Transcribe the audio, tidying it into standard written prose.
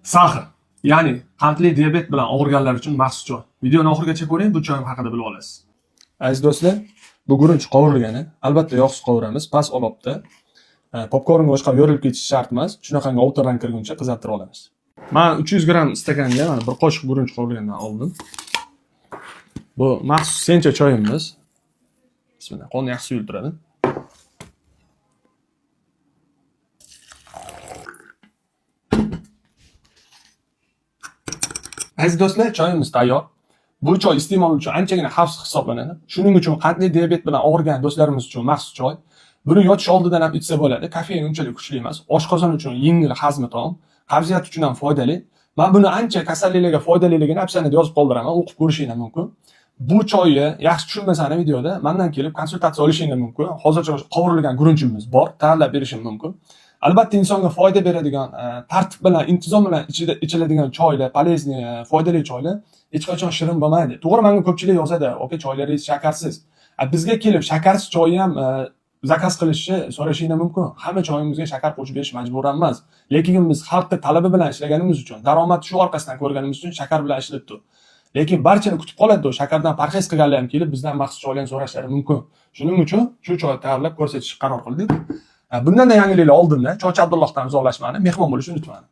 Sahr, ya'ni qandli diabet bilan og'riganlar uchun maxsus choy. Videoni oxirigacha ko'ring, bu choy haqida bilib olasiz. Aziz do'stlar, bu guruch qovurilgani, albatta yog'siz qovuramiz, past olobda. Popkornga boshqa yorilib ketishi shart emas. Shunaqangi oltin rang kirguncha qizartirib olamiz. Men 300 gramm stakanga mana bir qoshiq guruch qovurilgandan oldim. Bu maxsus sencha choyimiz. Bismillah, qonni yaxshi suyulib turadi. Aziz do'stlar, choyimiz tayyor. Bu choy iste'mol uchun anchagina xavfsiz hisoblanadi. Shuning uchun qandli diabet bilan og'rigan do'stlarimiz uchun maxsus choy. Buni yotish oldidan ham ichsa bo'ladi. Kofein unchalik kuchli emas. Oshqozon uchun yengil hazmi taom, qabziyat uchun ham foydali. Men buni ancha kasalliklarga foydaliligini opsionida yozib qoldiraman, o'qib ko'rishingiz mumkin. Bu choyni yaxshi tushunmasani videoda mendan kelib konsultatsiya olishingiz mumkin. Hozircha qovurilgan gurunchimiz bor, tayyorlab berishim mumkin. Albatta insonga foyda beradigan, tartib bilan, intizom bilan ichiladigan choylar, polezniy, foydali choylar hech qachon shirin bo'lmaydi. To'g'ri, menga ko'pchilik yozadi, "Oka, choylaringiz shakarsiz." Bizga kelib shakarsiz choyni ham zakaz qilishni so'rashingiz mumkin. Hamma choyimizga shakar qo'shib berish majburan emas. Lekin biz xalqning talabi bilan ishlaganimiz uchun, daromad shu orqasidan ko'rganimiz uchun shakar bilan ishlatdik. Lekin barchani kutib qoladi, shakardan parhez qilganlar ham kelib bizdan maxsus choylarni so'rashlari mumkin. Shuning uchun shu choyni tayyorlab ko'rsatishga qaror qildik. Bundan da yangiliklar oldindan Choychi Abdullohdan uzoqlashmani, mehmon bo'lishni unutmang.